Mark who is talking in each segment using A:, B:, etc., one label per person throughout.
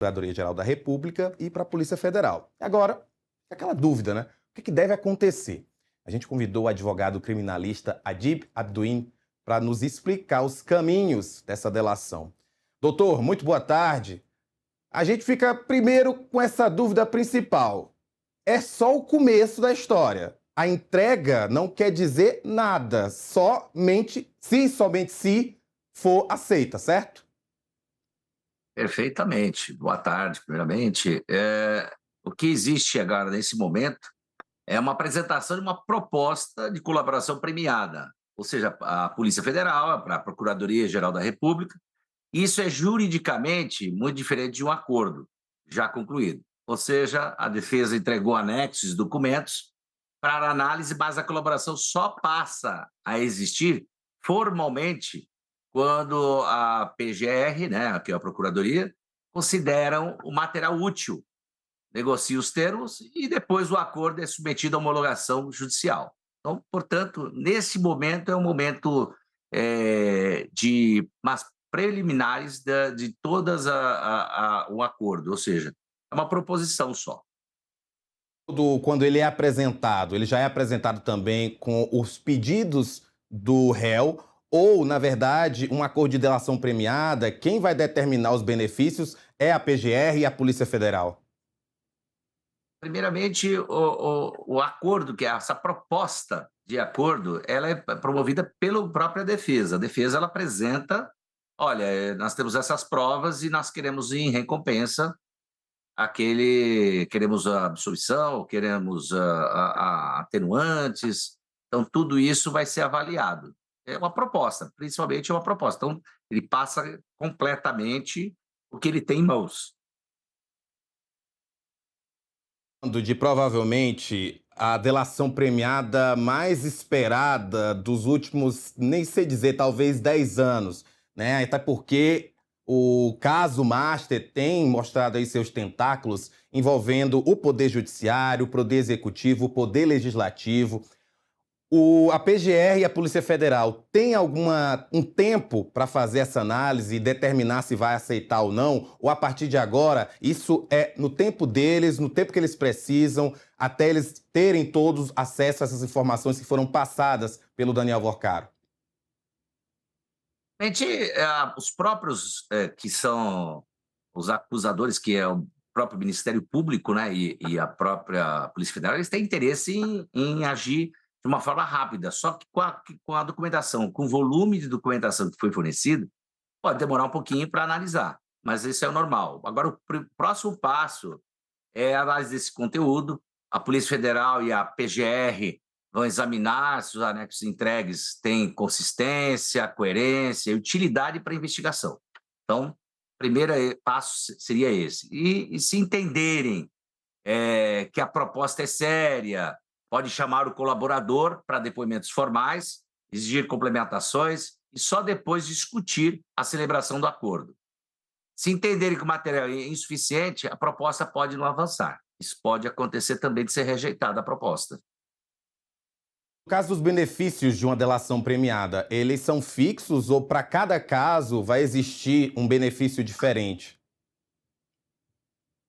A: Procuradoria-Geral da República e para a Polícia Federal. Agora, aquela dúvida, né? O que deve acontecer? A gente convidou o advogado criminalista Adib Abduin para nos explicar os caminhos dessa delação. Doutor, muito boa tarde. A gente fica primeiro com essa dúvida principal. É só o começo da história. A entrega não quer dizer nada, somente se for aceita, certo?
B: Perfeitamente. Boa tarde, primeiramente. O que existe agora nesse momento é uma apresentação de uma proposta de colaboração premiada, ou seja, a Polícia Federal, para a Procuradoria-Geral da República. Isso é juridicamente muito diferente de um acordo já concluído. Ou seja, a defesa entregou anexos e documentos para análise, mas a colaboração só passa a existir formalmente quando a PGR, né, que é a Procuradoria, consideram o material útil, negocia os termos e depois o acordo é submetido à homologação judicial. Então, portanto, nesse momento é um momento de umas preliminares de todas o acordo, ou seja, é uma proposição só.
A: Quando ele é apresentado, ele já é apresentado também com os pedidos do réu ou, na verdade, um acordo de delação premiada, quem vai determinar os benefícios é a PGR e a Polícia Federal?
B: Primeiramente, o acordo, que é essa proposta de acordo, ela é promovida pela própria defesa. A defesa ela apresenta, olha, nós temos essas provas e nós queremos em recompensa queremos a absolvição, queremos atenuantes. Então, tudo isso vai ser avaliado. É uma proposta, principalmente é uma proposta. Então, ele passa completamente o que ele tem em mãos.
A: De provavelmente a delação premiada mais esperada dos últimos, nem sei dizer, talvez 10 anos, né? Até porque o caso Master tem mostrado aí seus tentáculos envolvendo o Poder Judiciário, o Poder Executivo, o Poder Legislativo. A PGR e a Polícia Federal têm um tempo para fazer essa análise e determinar se vai aceitar ou não? Ou a partir de agora, isso é no tempo deles, no tempo que eles precisam, até eles terem todos acesso a essas informações que foram passadas pelo Daniel Vorcaro?
B: Realmente, os próprios que são os acusadores, que é o próprio Ministério Público, né, e a própria Polícia Federal, eles têm interesse em agir de uma forma rápida. Só que com a documentação, com o volume de documentação que foi fornecido, pode demorar um pouquinho para analisar, mas isso é o normal. Agora, o próximo passo é a análise desse conteúdo. A Polícia Federal e a PGR vão examinar se os anexos entregues têm consistência, coerência e utilidade para a investigação. Então, o primeiro passo seria esse. E se entenderem que a proposta é séria, pode chamar o colaborador para depoimentos formais, exigir complementações e só depois discutir a celebração do acordo. Se entenderem que o material é insuficiente, a proposta pode não avançar. Isso pode acontecer também de ser rejeitada a proposta.
A: No caso dos benefícios de uma delação premiada, eles são fixos ou para cada caso vai existir um benefício diferente?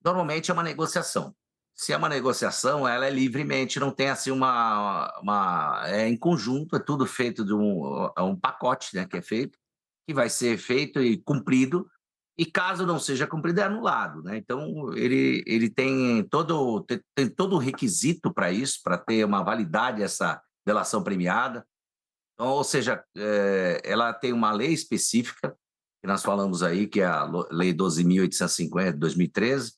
B: Normalmente é uma negociação. Se é uma negociação, ela é livremente, não tem assim é em conjunto, é tudo feito de um pacote, né, que é feito, que vai ser feito e cumprido, e caso não seja cumprido, é anulado, né? Então, ele tem todo o requisito para isso, para ter uma validade essa delação premiada. Então, ou seja, ela tem uma lei específica, que nós falamos aí, que é a Lei 12.850 de 2013,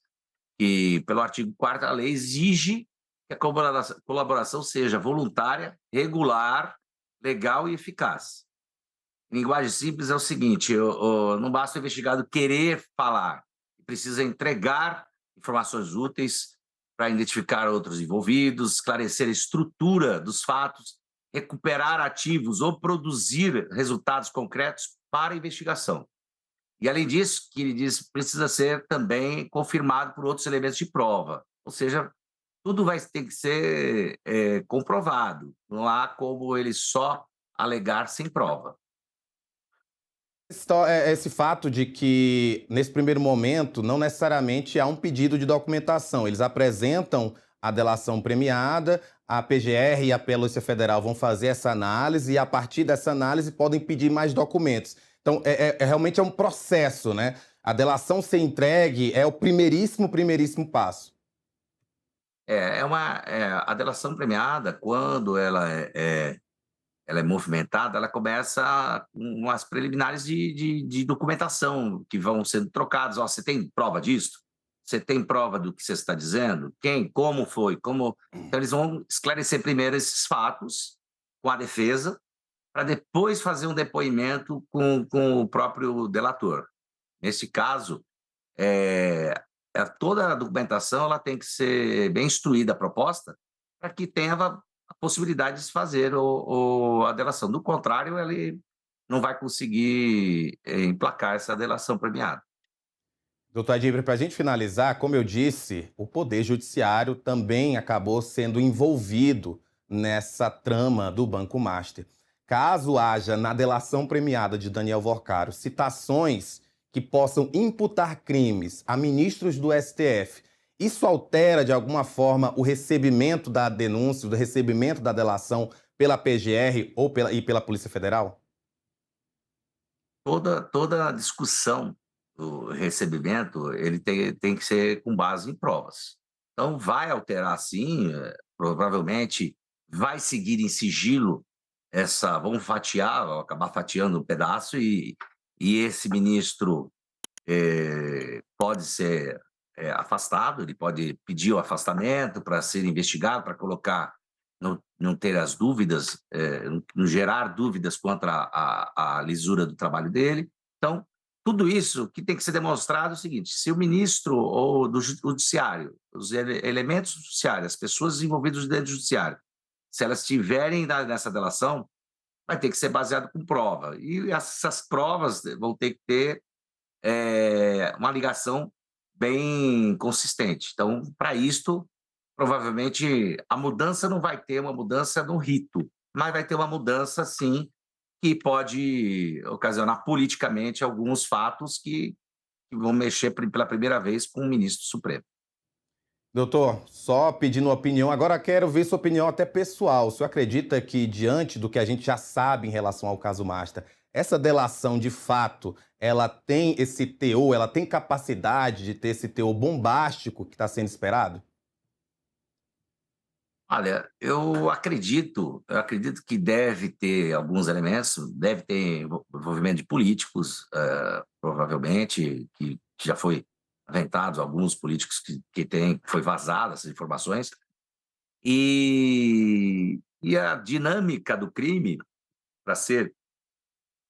B: que, pelo artigo 4º, a lei exige que a colaboração seja voluntária, regular, legal e eficaz. Em linguagem simples é o seguinte, não basta o investigado querer falar, precisa entregar informações úteis para identificar outros envolvidos, esclarecer a estrutura dos fatos, recuperar ativos ou produzir resultados concretos para a investigação. E, além disso, que ele diz, precisa ser também confirmado por outros elementos de prova. Ou seja, tudo vai ter que ser comprovado. Não há como ele só alegar sem prova.
A: Esse fato de que, nesse primeiro momento, não necessariamente há um pedido de documentação. Eles apresentam a delação premiada, a PGR e a Polícia Federal vão fazer essa análise e, a partir dessa análise, podem pedir mais documentos. Então, realmente é um processo, né? A delação ser entregue é o primeiríssimo passo.
B: A delação premiada, quando ela é movimentada, ela começa com as preliminares de documentação que vão sendo trocadas. Ó, você tem prova disso? Você tem prova do que você está dizendo? Quem? Como foi? Como? Então, eles vão esclarecer primeiro esses fatos com a defesa, para depois fazer um depoimento com o próprio delator. Nesse caso, é, toda a documentação ela tem que ser bem instruída, a proposta, para que tenha a possibilidade de se fazer a delação. Do contrário, ele não vai conseguir emplacar essa delação premiada.
A: Doutor Adílio, para a gente finalizar, como eu disse, o Poder Judiciário também acabou sendo envolvido nessa trama do Banco Master. Caso haja na delação premiada de Daniel Worcaro citações que possam imputar crimes a ministros do STF, isso altera de alguma forma o recebimento da denúncia, do recebimento da delação pela PGR e pela Polícia Federal?
B: Toda a discussão do recebimento ele tem que ser com base em provas. Então, vai alterar sim, provavelmente vai seguir em sigilo vamos fatiar, acabar fatiando um pedaço e esse ministro pode ser afastado, ele pode pedir o afastamento para ser investigado, para colocar, não ter as dúvidas, não gerar dúvidas quanto à lisura do trabalho dele. Então, tudo isso que tem que ser demonstrado é o seguinte: se o ministro ou do judiciário, os elementos judiciários, as pessoas envolvidas dentro do judiciário, se elas estiverem nessa delação, vai ter que ser baseado com prova. E essas provas vão ter que ter uma ligação bem consistente. Então, para isto, provavelmente, a mudança não vai ter uma mudança no rito, mas vai ter uma mudança, sim, que pode ocasionar politicamente alguns fatos que vão mexer pela primeira vez com o ministro Supremo.
A: Doutor, só pedindo opinião, agora quero ver sua opinião até pessoal. O senhor acredita que, diante do que a gente já sabe em relação ao caso Master, essa delação, de fato, ela tem esse teor, ela tem capacidade de ter esse teor bombástico que está sendo esperado?
B: Olha, eu acredito que deve ter alguns elementos, deve ter envolvimento de políticos, provavelmente, que já foi aventados alguns políticos foi vazada essas informações, e a dinâmica do crime, para ser,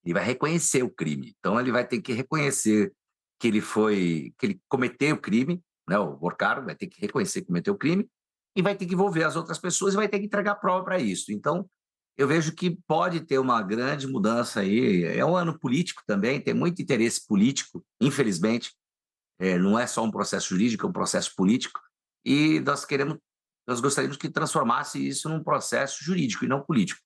B: ele vai reconhecer o crime, então ele vai ter que reconhecer que ele cometeu o crime, né, o Worcaro vai ter que reconhecer que cometeu o crime, e vai ter que envolver as outras pessoas e vai ter que entregar prova para isso. Então, eu vejo que pode ter uma grande mudança aí. É um ano político também, tem muito interesse político, infelizmente. Não é só um processo jurídico, é um processo político. E nós gostaríamos que transformasse isso num processo jurídico e não político,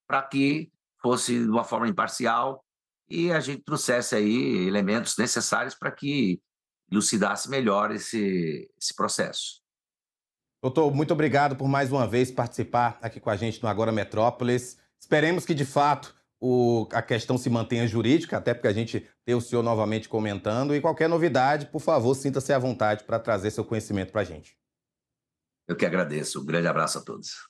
B: para que fosse de uma forma imparcial e a gente trouxesse aí elementos necessários para que elucidasse melhor esse processo.
A: Doutor, muito obrigado por mais uma vez participar aqui com a gente no Agora Metrópolis. Esperemos que, de fato, a questão se mantenha jurídica, até porque a gente tem o senhor novamente comentando. E qualquer novidade, por favor, sinta-se à vontade para trazer seu conhecimento para a gente.
B: Eu que agradeço. Um grande abraço a todos.